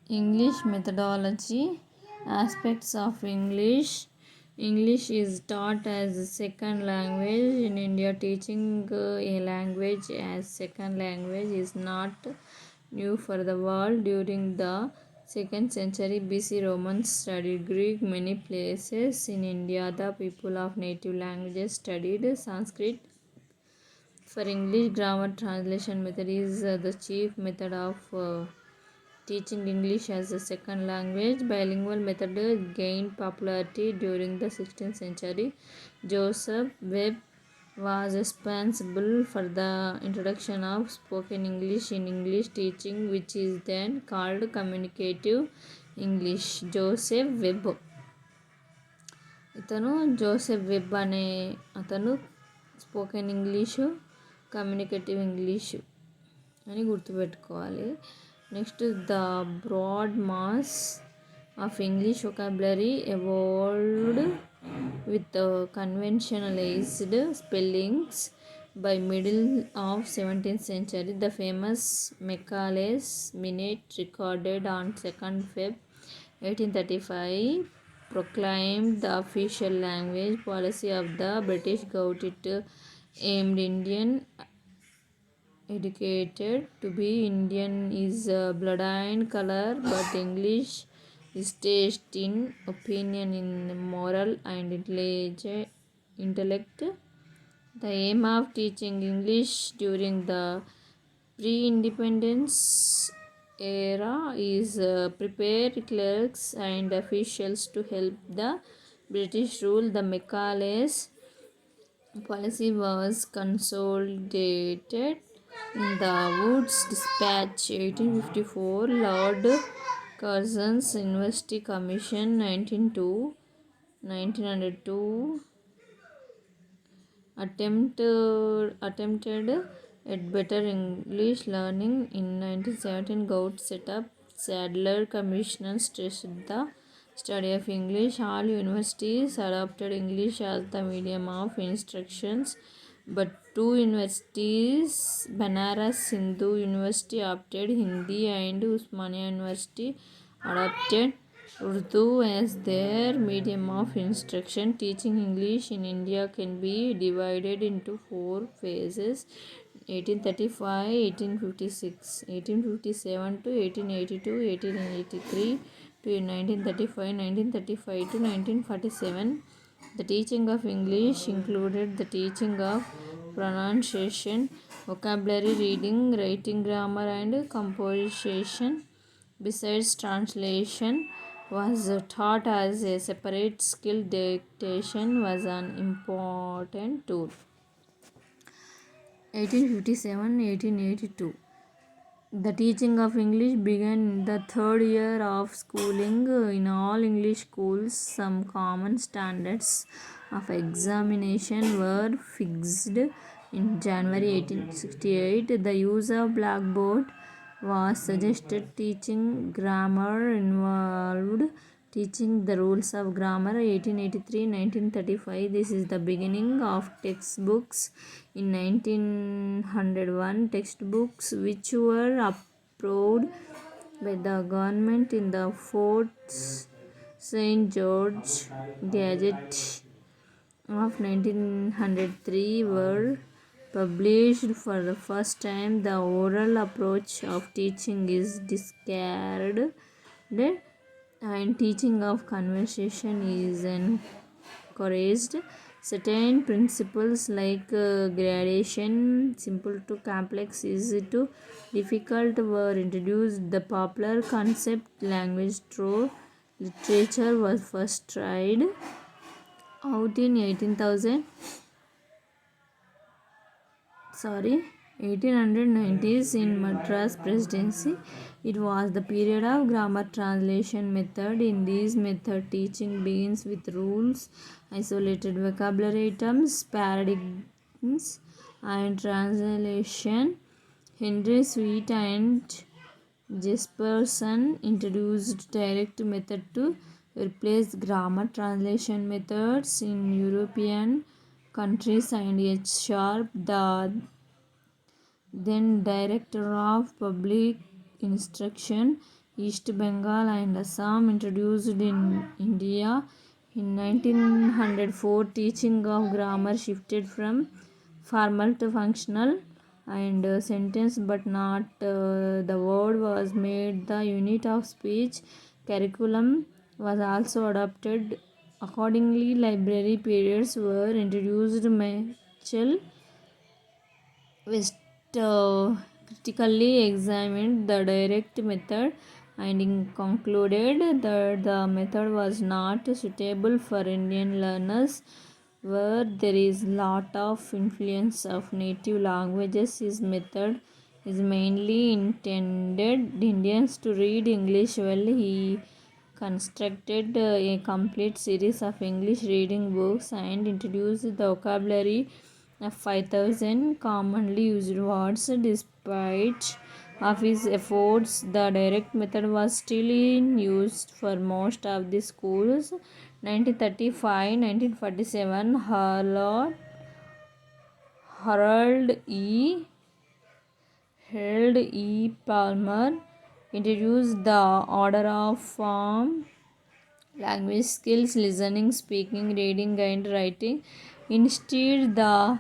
English methodology. Aspects of English. English is taught as a second language in India. Teaching a language as second language is not new for the world. During the 2nd century BC, Romans studied Greek. Many places in India, the people of native languages studied Sanskrit. For English, grammar translation method is the chief method of teaching English as a second language. Bilingual method gained popularity during the 16th century. Joseph Webb was responsible for the introduction of spoken English in English teaching, which is then called communicative English. Joseph Webb Joseph Webb అనే అతను spoken English communicative English అని గుర్తుపెట్టుకోవాలి. Next the broad mass of English vocabulary evolved with conventionalized spellings by middle of 17th century. The famous Macaulay's Minute recorded on 2nd Feb 1835 proclaimed the official language policy of the British government. It aimed Indian educated to be Indian is blood and color, but English is taste in opinion in moral and intellect. The aim of teaching English during the pre-independence era is prepare clerks and officials to help the British rule. The Macaulay's policy was consolidated in the Woods Dispatch 1854. Lord Curzon's University Commission 1902 attempted at better English learning. In 1917, Gould set up Sadler Commission stressed the study of English. All universities adopted English as the medium of instructions, but 2 universities, Banaras Hindu University, opted Hindi, and Usmania University adopted Urdu as their medium of instruction. Teaching English in India can be divided into 4 phases: 1835, 1856, 1857 to 1882, 1883 to 1935, 1935 to 1947. The teaching of English included the teaching of pronunciation, vocabulary, reading, writing, grammar, and composition. Besides, translation was taught as a separate skill. Dictation was an important tool. 1857-1882. The teaching of English began in the 3rd year of schooling in all English schools. Some common standards of examination were fixed in January 1868. The use of blackboard was suggested. Teaching grammar involved teaching the rules of grammar. 1883-1935. This is the beginning of textbooks. In 1901, textbooks which were approved by the government in the 4th St. George Gazette of 1903 were published. For the first time, the oral approach of teaching is discarded, and teaching of conversation is encouraged. Certain principles like gradation, simple to complex, easy to difficult, were introduced. The popular concept language through literature was first tried out in 1890s in Madras Presidency. It was the period of grammar translation method. In this method, teaching begins with rules, isolated vocabulary items, paradigms, and translation. Henry Sweet and Jesperson introduced direct method to replace grammar translation methods in European countries, and H. Sharp, the then Director of Public Instruction, East Bengal and Assam introduced in India. In 1904, teaching of grammar shifted from formal to functional, and sentence but not the word was made the unit of speech. Curriculum was also adopted accordingly. Library periods were introduced. Mitchell West critically examined the direct method and concluded that the method was not suitable for Indian learners where there is lot of influence of native languages. His method is mainly intended Indians to read English well. He constructed a complete series of English reading books and introduced the vocabulary of 5,000 commonly used words. Despite of his efforts, the direct method was still in use for most of the schools. 1935-1947, Harold Palmer introduced the order of language skills: listening, speaking, reading, and writing. Instead, the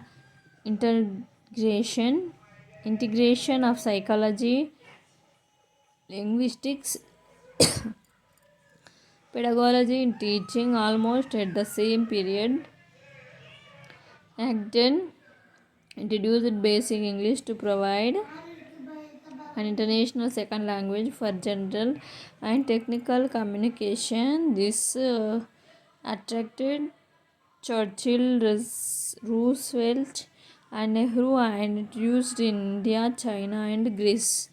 integration of psychology, linguistics, pedagogy in teaching almost at the same period. Acton introduced basic English to provide an international second language for general and technical communication. This attracted Churchill, Roosevelt, and Nehru and introduced in India, China, and Greece.